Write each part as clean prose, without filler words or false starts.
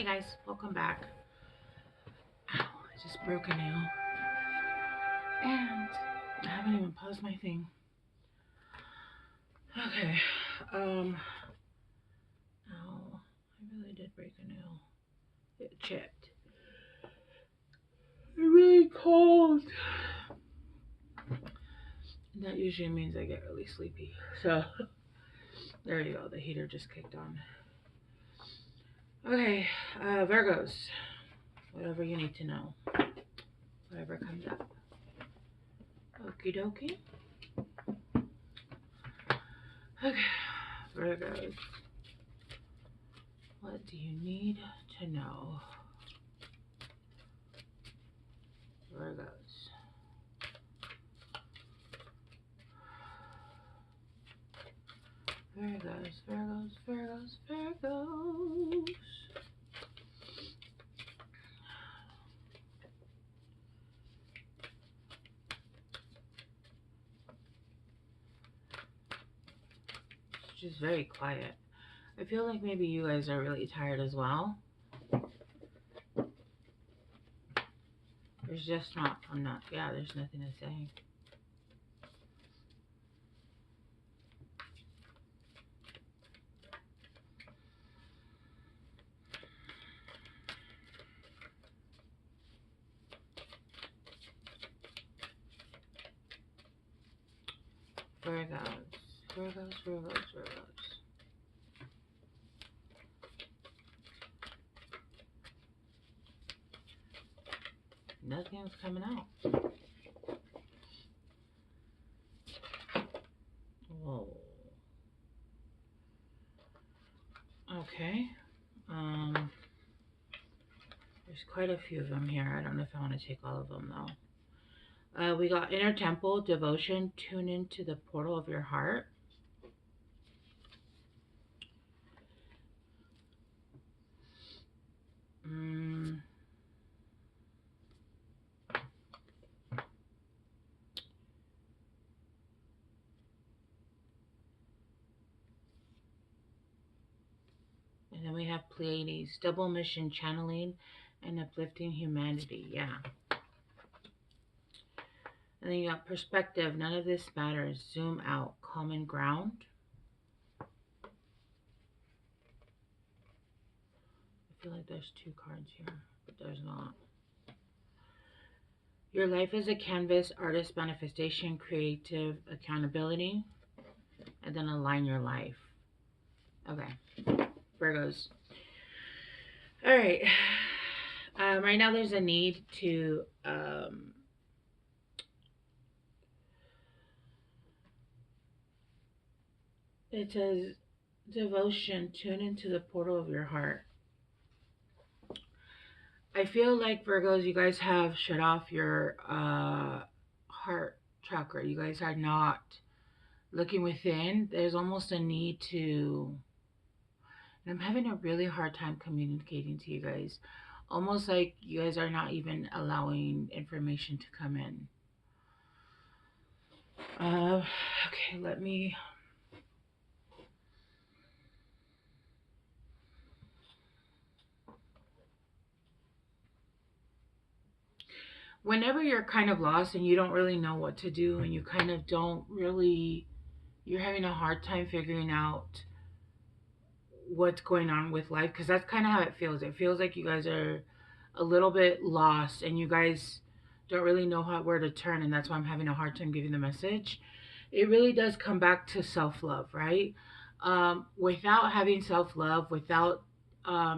Hey guys, welcome back. Ow, I just broke a nail. And I haven't even paused my thing. Okay. Ow. I really did break a nail. It chipped. It's really cold. And that usually means I get really sleepy. So, there you go. The heater just kicked on. Okay, Virgos. Whatever you need to know. Whatever comes up. Okie dokie. Okay, Virgos. What do you need to know? Virgos. Virgos, Virgos, Virgos, Virgos. It's just very quiet. I feel like maybe you guys are really tired as well. There's just not, there's nothing to say. Virgos, Virgos, Virgos, Virgos. Nothing's coming out. Whoa. Okay. There's quite a few of them here. I don't know if I want to take all of them though. We got Inner Temple, Devotion, Tune into the Portal of Your Heart. And then we have Pleiades, Double Mission, Channeling, and Uplifting Humanity. Yeah. And then you got Perspective, None of This Matters, Zoom Out, Common Ground. I feel like there's two cards here, but there's not. Your Life is a Canvas, Artist Manifestation, Creative Accountability, and then Align Your Life. Okay, Virgos. All right. Right now there's a need to it says Devotion, Tune into the Portal of Your Heart. I feel like Virgos, you guys have shut off your heart chakra. You guys are not looking within. There's almost a need to, and I'm having a really hard time communicating to you guys. Almost like you guys are not even allowing information to come in. Okay, let me... Whenever you're kind of lost and you don't really know what to do and you kind of don't really, you're having a hard time figuring out what's going on with life, because that's kind of how it feels. It feels like you guys are a little bit lost and you guys don't really know where to turn, and that's why I'm having a hard time giving the message. It really does come back to self-love, right? Without having self-love, without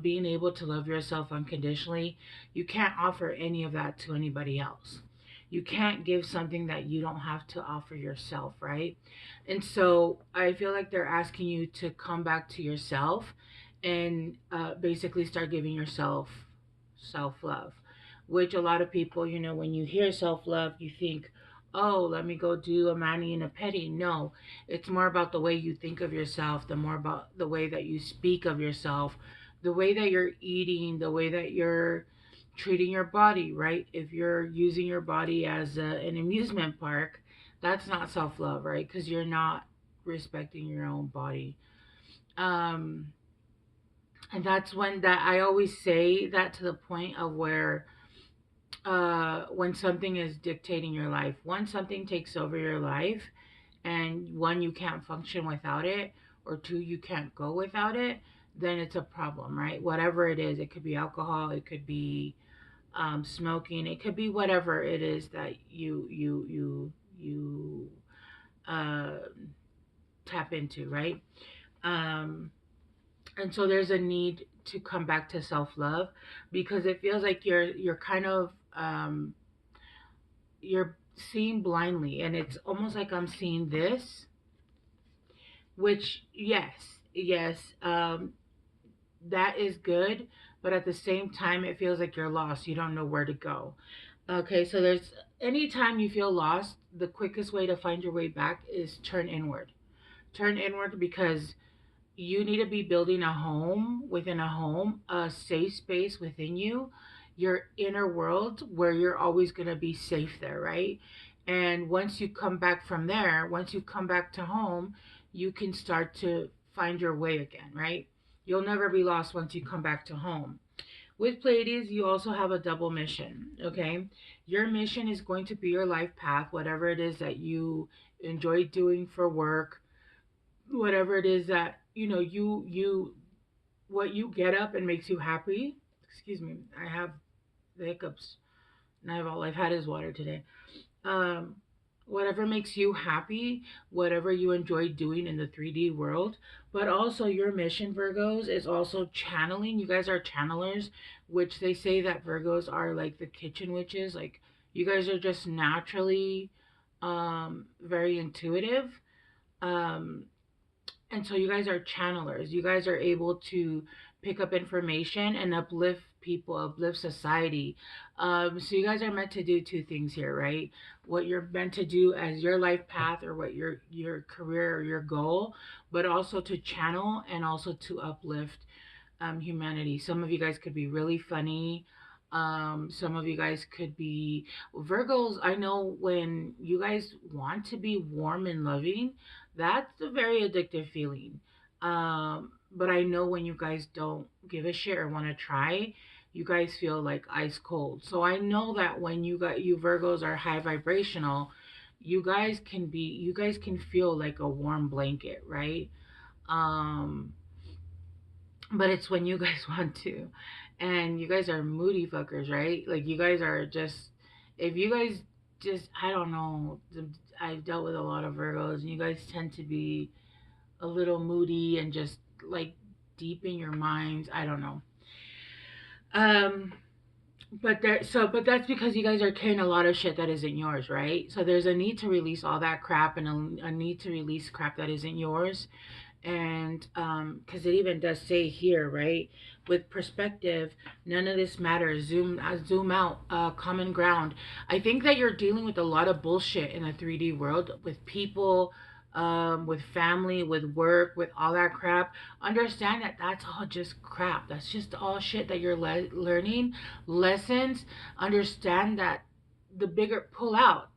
being able to love yourself unconditionally, you can't offer any of that to anybody else. You can't give something that you don't have to offer yourself, right? And so I feel like they're asking you to come back to yourself and basically start giving yourself self-love, which a lot of people, you know, when you hear self-love, you think, oh, let me go do a mani and a pedi. No, it's more about the way you think of yourself, the more about the way that you speak of yourself, the way that you're eating, the way that you're treating your body, right? If you're using your body as an amusement park, that's not self-love, right? Because you're not respecting your own body. And that's when that I always say that to the point of where when something is dictating your life, when something takes over your life, and one, you can't function without it, or two, you can't go without it, then it's a problem, right? Whatever it is, it could be alcohol, it could be smoking, it could be whatever it is that you uh, tap into, right? Um, and so there's a need to come back to self love, because it feels like you're kind of you're seeing blindly, and it's almost like I'm seeing this, which yes, that is good, but at the same time it feels like you're lost, you don't know where to go. Okay, so there's, anytime you feel lost, the quickest way to find your way back is turn inward, because you need to be building a home within a home, a safe space within you, your inner world, where you're always going to be safe there, right? And once you come back from there, once you come back to home, you can start to find your way again, right? You'll never be lost once you come back to home. With Pleiades, you also have a double mission, okay? Your mission is going to be your life path, whatever it is that you enjoy doing for work, whatever it is that you what you get up and makes you happy. Excuse me, I have the hiccups, and all I've had is water today. um Whatever makes you happy, whatever you enjoy doing in the 3D world. But also your mission, Virgos, is also channeling. You guys are channelers, which they say that Virgos are like the kitchen witches. Like, you guys are just naturally very intuitive. um and so you guys are channelers. You guys are able to pick up information and uplift people, uplift society. So you guys are meant to do two things here, right? What you're meant to do as your life path, or what your career or your goal, but also to channel and also to uplift humanity. Some of you guys could be really funny. Some of you guys could be Virgos. I know when you guys want to be warm and loving, that's a very addictive feeling. But I know when you guys don't give a shit or want to try, you guys feel like ice cold. So I know that when you Virgos are high vibrational, you guys can feel like a warm blanket, right? Um, but it's when you guys want to. And you guys are moody fuckers, right? Like, you guys are just, if you guys just, I don't know, I've dealt with a lot of Virgos, and you guys tend to be a little moody and just like deep in your minds. I don't know. Um, but that's because you guys are carrying a lot of shit that isn't yours, right? So there's a need to release all that crap, and a need to release crap that isn't yours. And because it even does say here, right, with perspective, none of this matters. Zoom out, common ground. I think that you're dealing with a lot of bullshit in the 3D world, with people, with family, with work, with all that crap. Understand that that's all just crap. That's just all shit that you're learning lessons. Understand that the bigger, pull out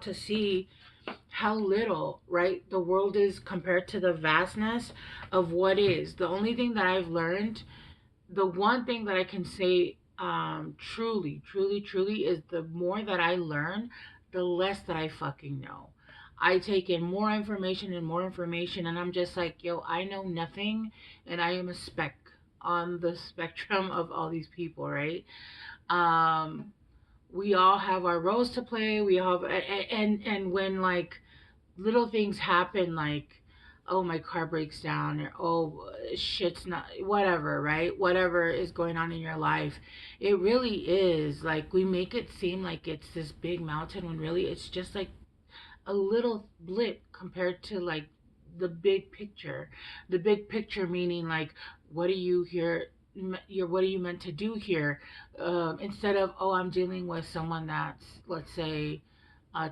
to see how little, right, the world is compared to the vastness of what is. The only thing that I've learned, the one thing that I can say truly is, the more that I learn, the less that I fucking know. I take in more information and more information, and I'm just like, yo, I know nothing, and I am a speck on the spectrum of all these people, right? Um, we all have our roles to play. We have, and when like little things happen, like, oh, my car breaks down, or oh, shit's not, whatever, right? Whatever is going on in your life, it really is like, we make it seem like it's this big mountain, when really it's just like a little blip compared to like the big picture, meaning like, what are you here, what are you meant to do here? Instead of, oh, I'm dealing with someone that's, let's say,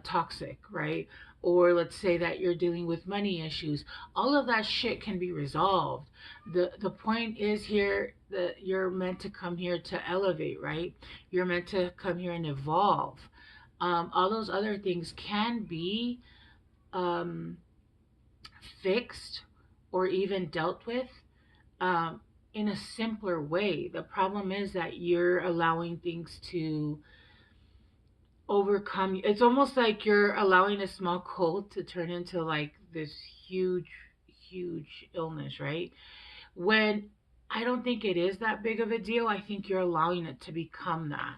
toxic, right? Or let's say that you're dealing with money issues. All of that shit can be resolved. The point is here that you're meant to come here to elevate, right? You're meant to come here and evolve. All those other things can be um, fixed or even dealt with. in a simpler way. The problem is that you're allowing things to overcome. It's almost like you're allowing a small cold to turn into like this huge, huge illness, right? When I don't think it is that big of a deal. I think you're allowing it to become that.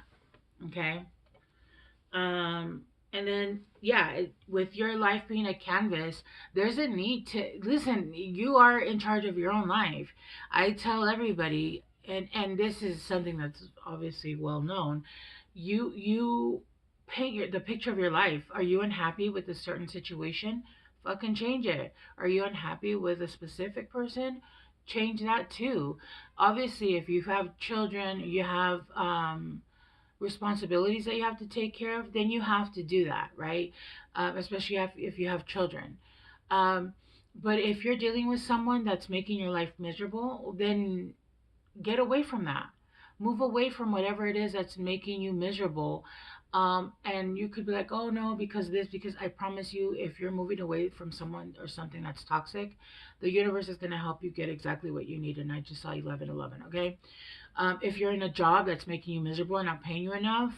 Okay. And then, yeah, with your life being a canvas, there's a need to listen. You are in charge of your own life. I tell everybody, and this is something that's obviously well known. You paint the picture of your life. Are you unhappy with a certain situation? Fucking change it. Are you unhappy with a specific person? Change that too. Obviously, if you have children, you have responsibilities that you have to take care of, then you have to do that, right? Especially if you have children. Um, but if you're dealing with someone that's making your life miserable, then get away from that. Move away from whatever it is that's making you miserable. And you could be like, oh no, because of this, because I promise you, if you're moving away from someone or something that's toxic, the universe is going to help you get exactly what you need. And I just saw 1111, okay? If you're in a job that's making you miserable and not paying you enough,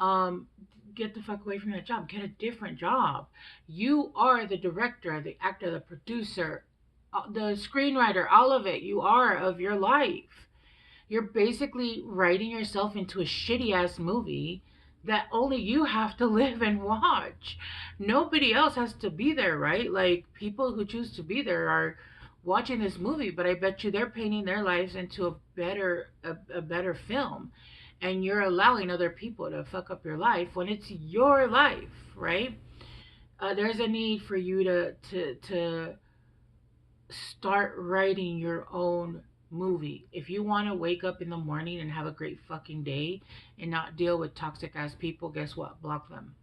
um, get the fuck away from that job. Get a different job. You are the director, the actor, the producer, the screenwriter, all of it. You are of your life. You're basically writing yourself into a shitty ass movie that only you have to live and watch. Nobody else has to be there, right? Like people who choose to be there are watching this movie, but I bet you they're painting their lives into a better film. And you're allowing other people to fuck up your life when it's your life, right? There's a need for you to start writing your own movie. If you want to wake up in the morning and have a great fucking day and not deal with toxic ass people, guess what? Block them.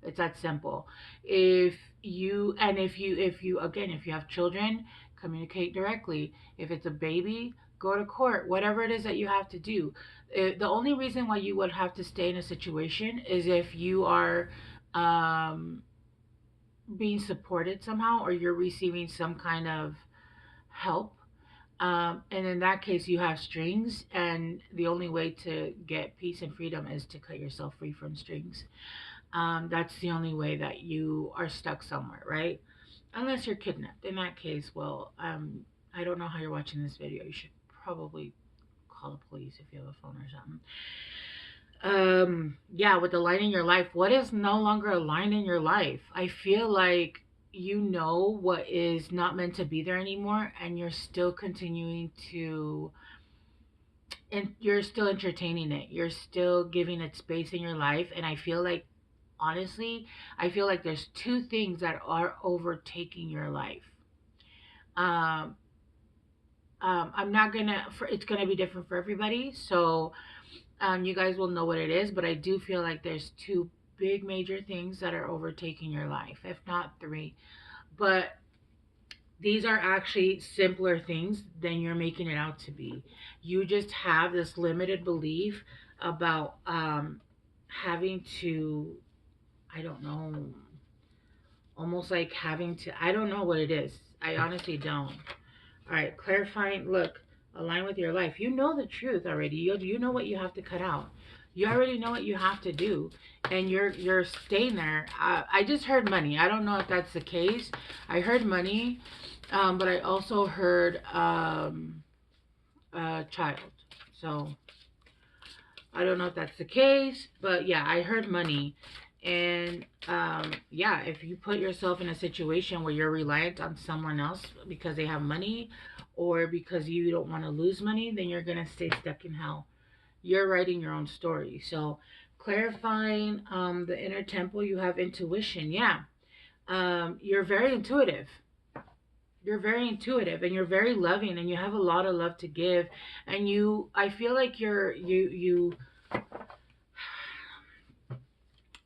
It's that simple. If you again, if you have children, communicate directly. If it's a baby, go to court. Whatever it is that you have to do. The only reason why you would have to stay in a situation is if you are um, being supported somehow, or you're receiving some kind of help. And in that case, you have strings, and the only way to get peace and freedom is to cut yourself free from strings. That's the only way that you are stuck somewhere, right? Unless you're kidnapped. In that case, well, I don't know how you're watching this video. You should probably call the police if you have a phone or something. Yeah, with the line in your life, what is no longer a line in your life? I feel like you know what is not meant to be there anymore, and you're still continuing to, and you're still entertaining it. You're still giving it space in your life, and I feel like, honestly, I feel like there's two things that are overtaking your life. Um, I'm not gonna. It's gonna be different for everybody, so you guys will know what it is. But I do feel like there's two big major things that are overtaking your life, if not three. But these are actually simpler things than you're making it out to be. You just have this limited belief about having to, I don't know, almost like having to, I don't know what it is. I honestly don't. All right, clarifying, look, align with your life. You know the truth already. You know what you have to cut out. You already know what you have to do, and you're staying there. I just heard money. I don't know if that's the case. I heard money, but I also heard child. So I don't know if that's the case, but yeah, I heard money. And yeah, if you put yourself in a situation where you're reliant on someone else because they have money or because you don't want to lose money, then you're going to stay stuck in hell. You're writing your own story. So clarifying the inner temple, you have intuition. Yeah. You're very intuitive. You're very intuitive, and you're very loving, and you have a lot of love to give. And I feel like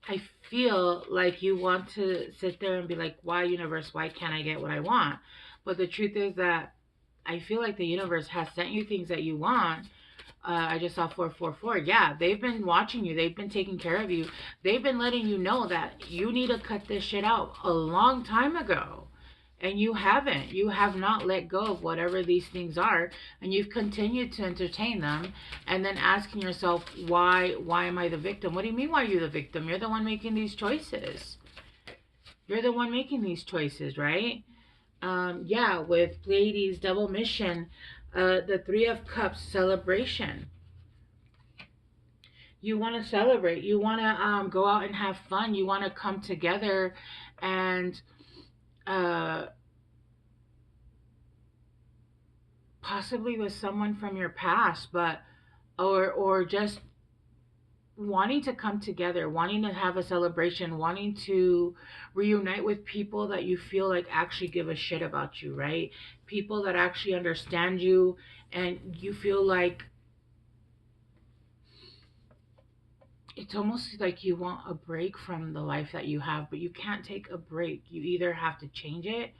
I feel like you want to sit there and be like, why, universe, why can't I get what I want? But the truth is that I feel like the universe has sent you things that you want. I just saw 444. Yeah, they've been watching you. They've been taking care of you. They've been letting you know that you need to cut this shit out a long time ago. And you haven't. You have not let go of whatever these things are, and you've continued to entertain them, and then asking yourself, why am I the victim? What do you mean why you're the victim? You're the one making these choices. You're the one making these choices, right? Yeah, with Pleiades double mission, the Three of Cups celebration. You want to celebrate. You want to go out and have fun. You want to come together and uh, possibly with someone from your past, but or just wanting to come together, wanting to have a celebration, wanting to reunite with people that you feel like actually give a shit about you, right? People that actually understand you, and you feel like it's almost like you want a break from the life that you have, but you can't take a break. You either have to change it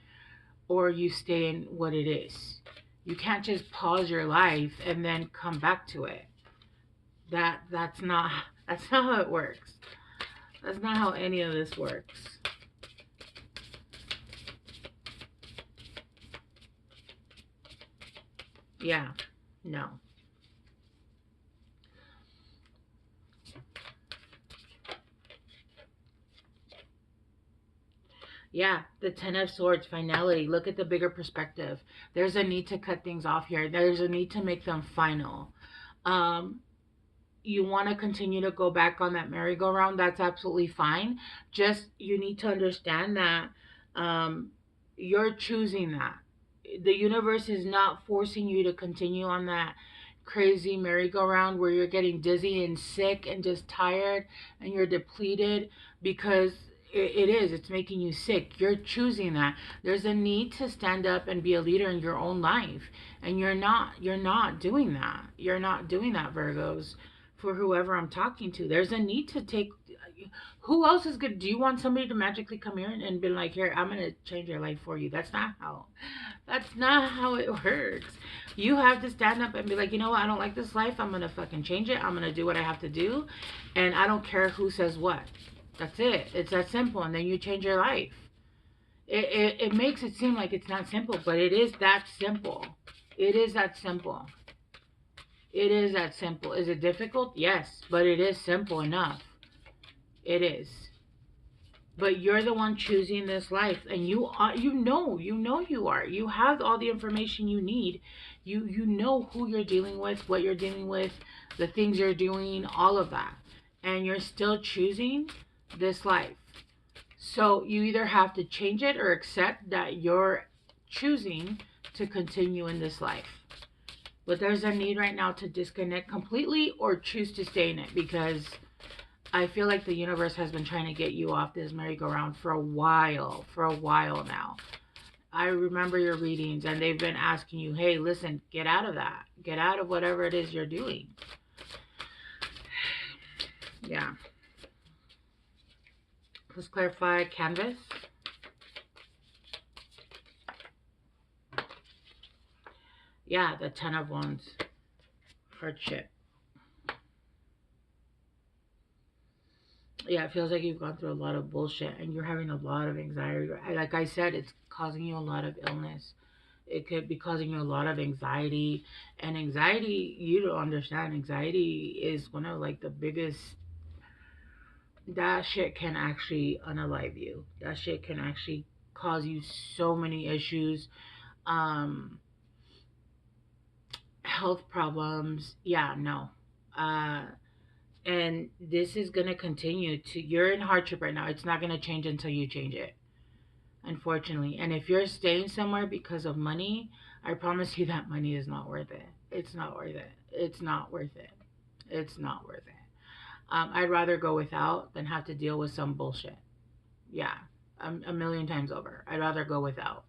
or you stay in what it is. You can't just pause your life and then come back to it. That's not how it works. That's not how any of this works. Yeah. No. Yeah, the Ten of Swords, finality. Look at the bigger perspective. There's a need to cut things off here. There's a need to make them final. Um, you want to continue to go back on that merry-go-round, that's absolutely fine. Just you need to understand that um, you're choosing that. The universe is not forcing you to continue on that crazy merry-go-round where you're getting dizzy and sick and just tired and you're depleted, because it's making you sick. You're choosing that. There's a need to stand up and be a leader in your own life, and you're not doing that. You're not doing that, Virgos. For whoever I'm talking to, there's a need to take. Who else is good? Do you want somebody to magically come here and be like, here, I'm gonna change your life for you? That's not how. That's not how it works. You have to stand up and be like, you know what? I don't like this life. I'm gonna fucking change it. I'm gonna do what I have to do, and I don't care who says what. That's it. It's that simple, and then you change your life. It makes it seem like it's not simple, but it is that simple. It is that simple. It is that simple. Is it difficult? Yes, but it is simple enough. It is. But you're the one choosing this life, and you know you are. You have all the information you need. You know who you're dealing with, what you're dealing with, the things you're doing, all of that. And you're still choosing this life. So you either have to change it or accept that you're choosing to continue in this life. But there's a need right now to disconnect completely or choose to stay in it, because I feel like the universe has been trying to get you off this merry-go-round for a while now. I remember your readings and they've been asking you, hey, listen, get out of that. Get out of whatever it is you're doing. Yeah. Let's clarify canvas. Yeah, the Ten of Wands. Hardship. Yeah, it feels like you've gone through a lot of bullshit and you're having a lot of anxiety. Like I said, it's causing you a lot of illness. It could be causing you a lot of anxiety. And anxiety, you don't understand, anxiety is one of like the biggest. That shit can actually unalive you. That shit can actually cause you so many issues. Um, Health problems. Yeah, no. Uh, and this is going to continue to, you're in hardship right now. It's not going to change until you change it, unfortunately. And if you're staying somewhere because of money, I promise you that money is not worth it. It's not worth it. It's not worth it. It's not worth it. I'd rather go without than have to deal with some bullshit. Yeah, a million times over. I'd rather go without.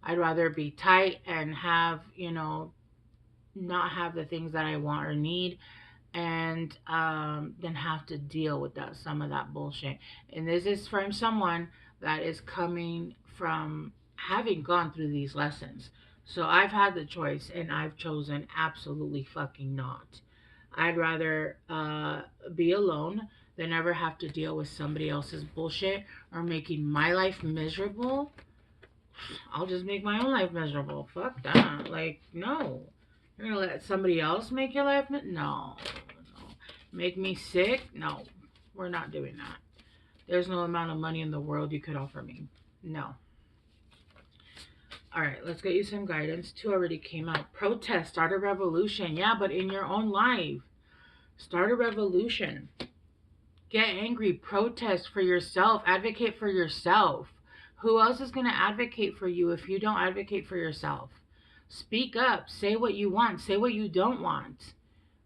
I'd rather be tight and have, not have the things that I want or need, and then have to deal with some of that bullshit. And this is from someone that is coming from having gone through these lessons. So I've had the choice and I've chosen absolutely fucking not. I'd rather be alone than ever have to deal with somebody else's bullshit or making my life miserable I'll just make my own life miserable. Fuck that. Like, no. You're gonna let somebody else make your life no. No. Make me sick? No. We're not doing that. There's no amount of money in the world you could offer me. No. All right, let's get you some guidance. 2 already came out. Protest, start a revolution. Yeah, but in your own life. Start a revolution. Get angry, protest for yourself, advocate for yourself. Who else is going to advocate for you if you don't advocate for yourself? Speak up, say what you want, say what you don't want.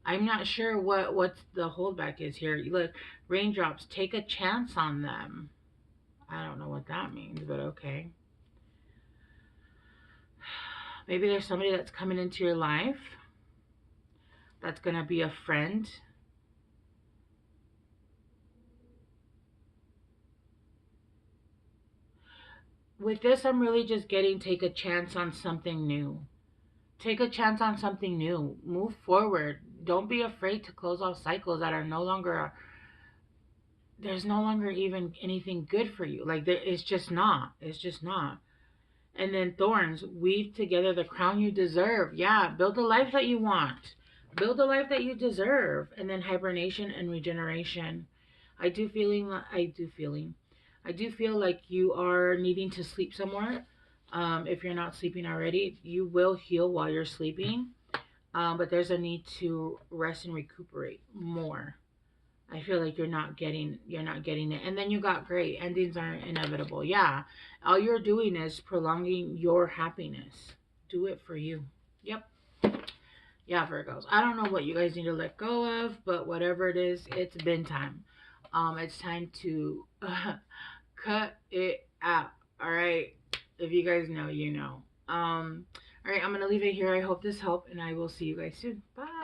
I'm not sure what the holdback is here. Look, raindrops, take a chance on them. I don't know what that means, but okay. Maybe there's somebody that's coming into your life that's going to be a friend. With this, I'm really just getting take a chance on something new. Take a chance on something new. Move forward. Don't be afraid to close off cycles that are no longer, there's no longer even anything good for you. Like, it's just not. It's just not. And then thorns, weave together the crown you deserve. Yeah, build the life that you want. Build the life that you deserve. And then hibernation and regeneration. I do feel like you are needing to sleep somewhere. If you're not sleeping already, you will heal while you're sleeping. But there's a need to rest and recuperate more. I feel like you're not getting it. And then you got great. Endings aren't inevitable. Yeah. All you're doing is prolonging your happiness. Do it for you. Yep. Yeah, Virgos. I don't know what you guys need to let go of, but whatever it is, it's been time. It's time to cut it out. All right. If you guys know, you know. All right, I'm gonna leave it here. I hope this helped, and I will see you guys soon. Bye.